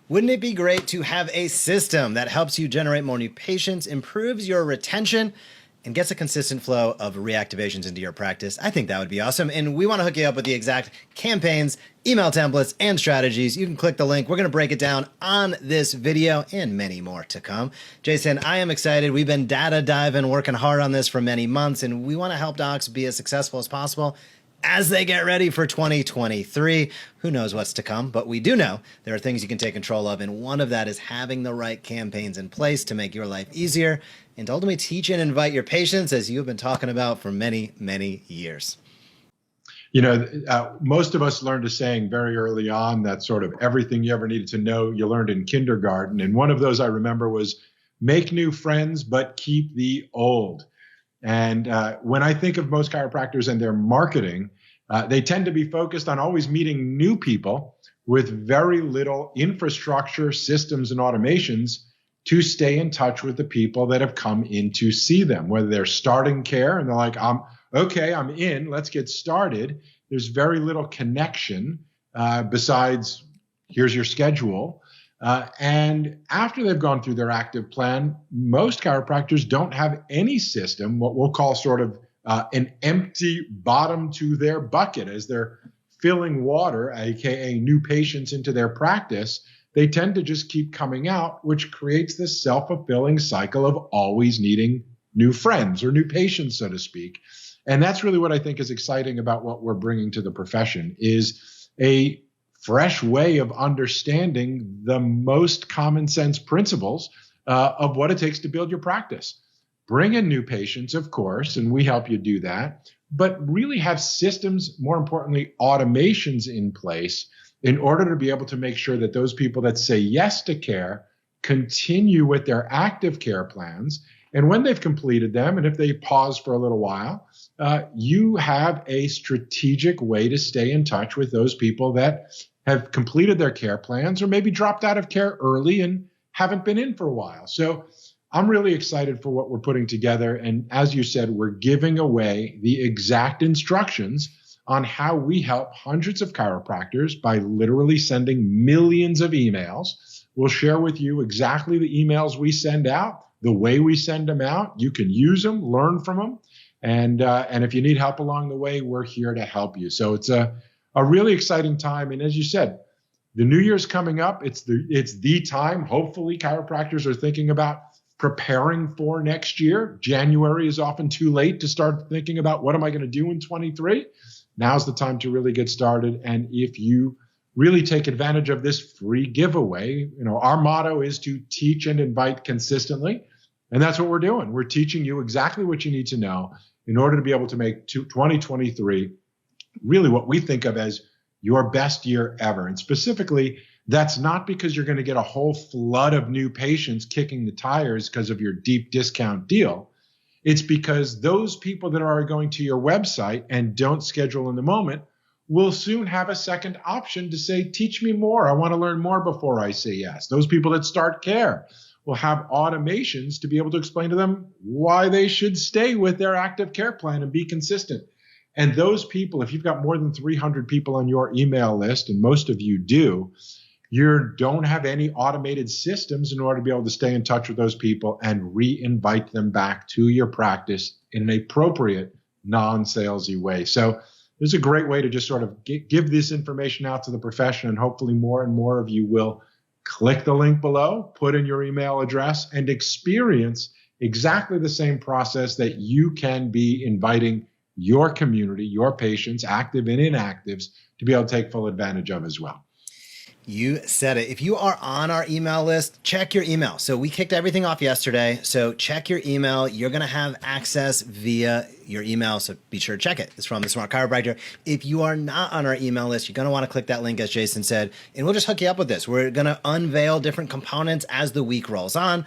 Wouldn't it be great to have a system that helps you generate more new patients, improves your retention, and gets a consistent flow of reactivations into your practice? I think that would be awesome. And we want to hook you up with the exact campaigns, email templates, and strategies. You can click the link. We're going to break it down on this video and many more to come. Jason, I am excited. We've been data diving, working hard on this for many months, and we want to help docs be as successful as possible as they get ready for 2023. Who knows what's to come, but we do know there are things you can take control of, and one of that is having the right campaigns in place to make your life easier and to ultimately teach and invite your patients, as you have been talking about for many, many years. You know, most of us learned a saying very early on that sort of everything you ever needed to know you learned in kindergarten, and one of those I remember was make new friends but keep the old. And when I think of most chiropractors and their marketing, they tend to be focused on always meeting new people with very little infrastructure, systems, and automations to stay in touch with the people that have come in to see them, whether they're starting care and they're like, okay, I'm in, let's get started. There's very little connection besides here's your schedule. And after they've gone through their active plan, most chiropractors don't have any system, what we'll call sort of an empty bottom to their bucket as they're filling water, aka new patients into their practice. They tend to just keep coming out, which creates this self-fulfilling cycle of always needing new friends or new patients, so to speak. And that's really what I think is exciting about what we're bringing to the profession is a fresh way of understanding the most common sense principles of what it takes to build your practice. Bring in new patients, of course, and we help you do that, but really have systems, more importantly, automations in place in order to be able to make sure that those people that say yes to care continue with their active care plans. And when they've completed them, and if they pause for a little while, you have a strategic way to stay in touch with those people that have completed their care plans or maybe dropped out of care early and haven't been in for a while. So I'm really excited for what we're putting together. And as you said, we're giving away the exact instructions on how we help hundreds of chiropractors by literally sending millions of emails. We'll share with you exactly the emails we send out, the way we send them out. You can use them, learn from them. And if you need help along the way, we're here to help you. So it's a really exciting time. And as you said, the new year's coming up. It's the time. Hopefully, chiropractors are thinking about preparing for next year. January is often too late to start thinking about what am I going to do in 23. Now's the time to really get started. And if you really take advantage of this free giveaway, you know, our motto is to teach and invite consistently. And that's what we're doing. We're teaching you exactly what you need to know in order to be able to make 2023 really what we think of as your best year ever. And specifically, that's not because you're going to get a whole flood of new patients kicking the tires because of your deep discount deal. It's because those people that are going to your website and don't schedule in the moment will soon have a second option to say, teach me more. I want to learn more before I say yes. Those people that start care will have automations to be able to explain to them why they should stay with their active care plan and be consistent. And those people, if you've got more than 300 people on your email list, and most of you do, you don't have any automated systems in order to be able to stay in touch with those people and re-invite them back to your practice in an appropriate, non-salesy way. So this is a great way to just sort of give this information out to the profession, and hopefully more and more of you will click the link below, put in your email address, and experience exactly the same process that you can be inviting your community, your patients, active and inactives, to be able to take full advantage of as well. You said it. If you are on our email list, check your email. So we kicked everything off yesterday. So check your email. You're going to have access via your email. So be sure to check it. It's from the Smart Chiropractor. If you are not on our email list, you're going to want to click that link, as Jason said, and we'll just hook you up with this. We're going to unveil different components as the week rolls on.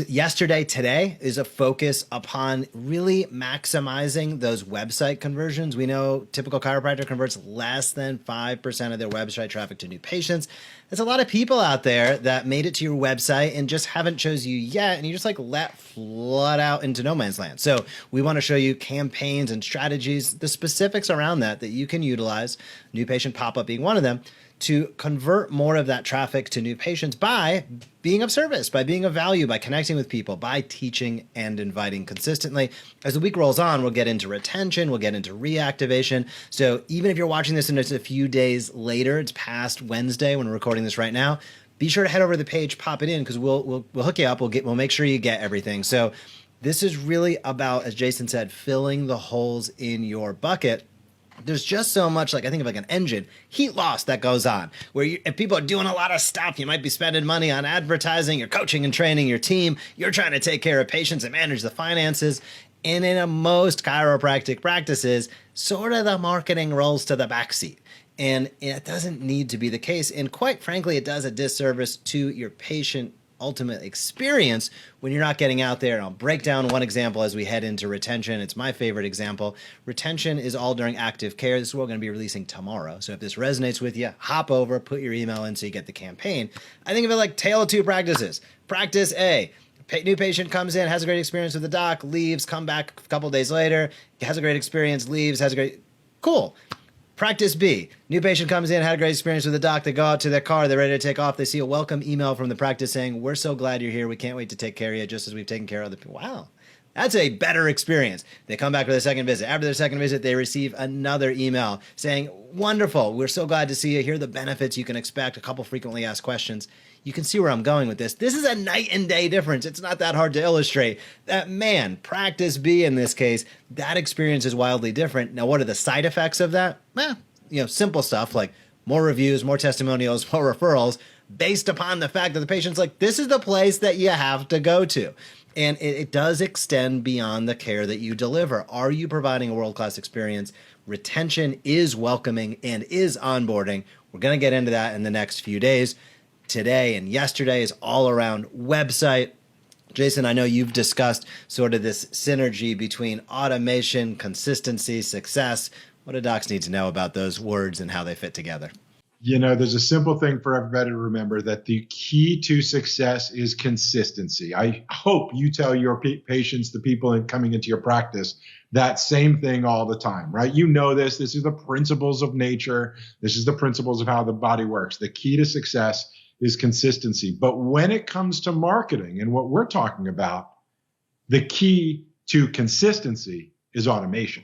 Yesterday, today is a focus upon really maximizing those website conversions. We know typical chiropractor converts less than 5% of their website traffic to new patients. There's a lot of people out there that made it to your website and just haven't chose you yet, and you just like let flood out into no man's land. So we want to show you campaigns and strategies, the specifics around that you can utilize, new patient pop-up being one of them, to convert more of that traffic to new patients by being of service, by being of value, by connecting with people, by teaching and inviting consistently. As the week rolls on, we'll get into retention, we'll get into reactivation. So even if you're watching this and it's a few days later, it's past Wednesday when we're recording this right now, be sure to head over to the page, pop it in, because we'll hook you up. We'll make sure you get everything. So this is really about, as Jason said, filling the holes in your bucket. There's just so much, like I think of like an engine, heat loss that goes on, where if people are doing a lot of stuff, you might be spending money on advertising, you're coaching and training your team, you're trying to take care of patients and manage the finances. And in most chiropractic practices, sort of the marketing rolls to the backseat. And it doesn't need to be the case. And quite frankly, it does a disservice to your patient ultimate experience when you're not getting out there. And I'll break down one example as we head into retention. It's my favorite example. Retention is all during active care. This is what we're going to be releasing tomorrow. So if this resonates with you, hop over, put your email in so you get the campaign. I think of it like tale of two practices. Practice A. New patient comes in, has a great experience with the doc, leaves, come back a couple days later, has a great experience, leaves, has a great... Cool. Practice B, new patient comes in, had a great experience with the doc, they go out to their car, they're ready to take off, they see a welcome email from the practice saying, we're so glad you're here, we can't wait to take care of you just as we've taken care of other people. Wow, that's a better experience. They come back for their second visit. After their second visit, they receive another email saying, wonderful, we're so glad to see you, here are the benefits you can expect, a couple frequently asked questions. You can see where I'm going with this. This is a night and day difference. It's not that hard to illustrate. That man, practice B in this case, that experience is wildly different. Now, what are the side effects of that? Simple stuff like more reviews, more testimonials, more referrals, based upon the fact that the patient's like, this is the place that you have to go to. And it does extend beyond the care that you deliver. Are you providing a world-class experience? Retention is welcoming and is onboarding. We're going to get into that in the next few days. Today and yesterday is all around website. Jason, I know you've discussed sort of this synergy between automation, consistency, success. What do docs need to know about those words and how they fit together? There's a simple thing for everybody to remember, that the key to success is consistency. I hope you tell your patients, the people coming into your practice, that same thing all the time, right? You know this. This is the principles of nature. This is the principles of how the body works. The key to success is consistency. But when it comes to marketing and what we're talking about, the key to consistency is automation.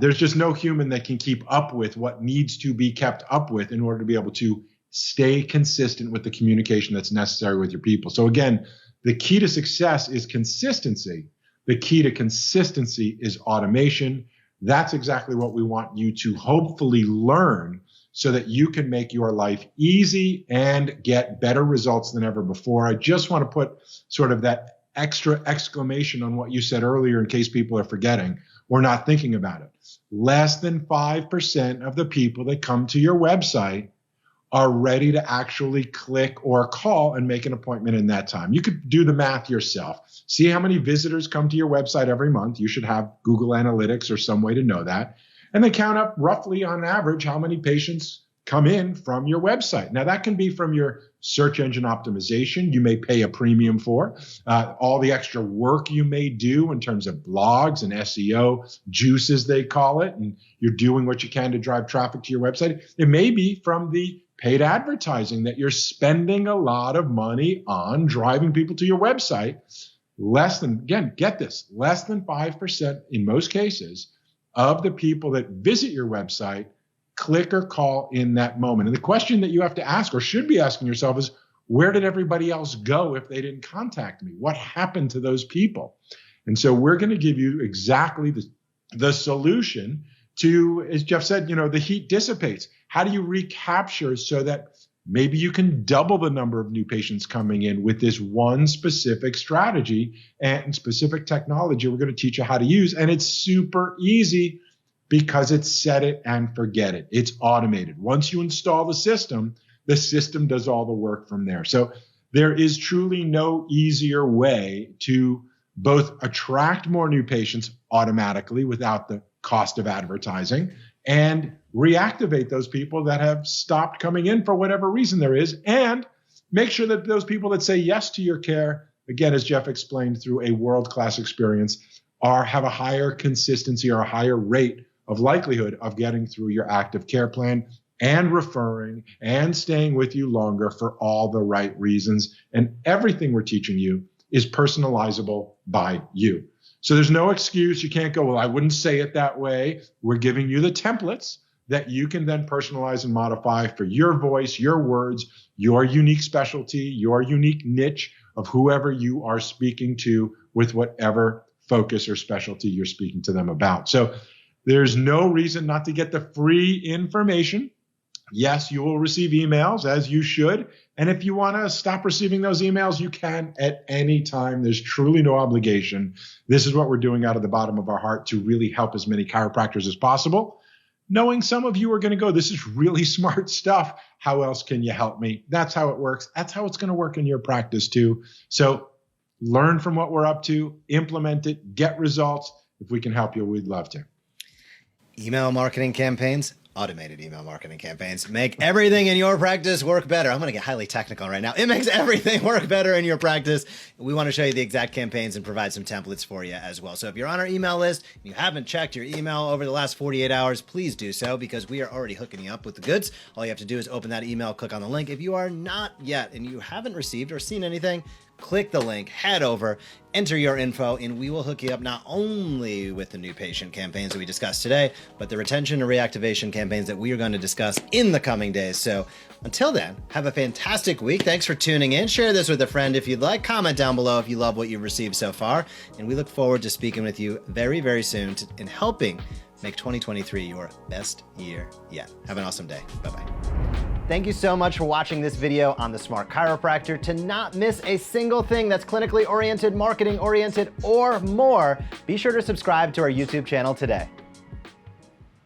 There's just no human that can keep up with what needs to be kept up with in order to be able to stay consistent with the communication that's necessary with your people. So again, the key to success is consistency. The key to consistency is automation. That's exactly what we want you to hopefully learn so that you can make your life easy and get better results than ever before. I just want to put sort of that extra exclamation on what you said earlier in case people are forgetting or not thinking about it. Less than 5% of the people that come to your website are ready to actually click or call and make an appointment in that time. You could do the math yourself. See how many visitors come to your website every month. You should have Google Analytics or some way to know that. And then count up roughly on average how many patients come in from your website. Now, that can be from your search engine optimization you may pay a premium for, all the extra work you may do in terms of blogs and SEO juices, they call it, and you're doing what you can to drive traffic to your website. It may be from the paid advertising that you're spending a lot of money on driving people to your website. Less than 5% in most cases of the people that visit your website click or call in that moment. And the question that you have to ask, or should be asking yourself, is where did everybody else go if they didn't contact me? What happened to those people? And so we're going to give you exactly the solution to, as Jeff said, the heat dissipates. How do you recapture so that maybe you can double the number of new patients coming in with this one specific strategy and specific technology we're going to teach you how to use? And it's super easy because it's set it and forget it. It's automated. Once you install the system does all the work from there. So there is truly no easier way to both attract more new patients automatically without the cost of advertising and reactivate those people that have stopped coming in for whatever reason there is, and make sure that those people that say yes to your care, again, as Jeff explained, through a world-class experience, have a higher consistency or a higher rate of likelihood of getting through your active care plan and referring and staying with you longer for all the right reasons. And everything we're teaching you is personalizable by you. So there's no excuse. You can't go, well, I wouldn't say it that way. We're giving you the templates that you can then personalize and modify for your voice, your words, your unique specialty, your unique niche of whoever you are speaking to with whatever focus or specialty you're speaking to them about. So there's no reason not to get the free information. Yes, you will receive emails, as you should. And if you want to stop receiving those emails, you can at any time. There's truly no obligation. This is what we're doing out of the bottom of our heart to really help as many chiropractors as possible. Knowing some of you are going to go, this is really smart stuff. How else can you help me? That's how it works. That's how it's going to work in your practice too. So learn from what we're up to, implement it, get results. If we can help you, we'd love to. Email marketing campaigns, automated email marketing campaigns make everything in your practice work better. I'm going to get highly technical right now. It makes everything work better in your practice. We want to show you the exact campaigns and provide some templates for you as well. So if you're on our email list and you haven't checked your email over the last 48 hours, please do so, because we are already hooking you up with the goods. All you have to do is open that email, click on the link. If you are not yet and you haven't received or seen anything, click the link, head over, enter your info, and we will hook you up not only with the new patient campaigns that we discussed today, but the retention and reactivation campaigns that we are going to discuss in the coming days. So until then, have a fantastic week. Thanks for tuning in. Share this with a friend if you'd like. Comment down below if you love what you've received so far. And we look forward to speaking with you very, very soon in helping make 2023 your best year yet. Have an awesome day. Bye-bye. Thank you so much for watching this video on the Smart Chiropractor. To not miss a single thing that's clinically oriented, marketing oriented, or more, be sure to subscribe to our YouTube channel today.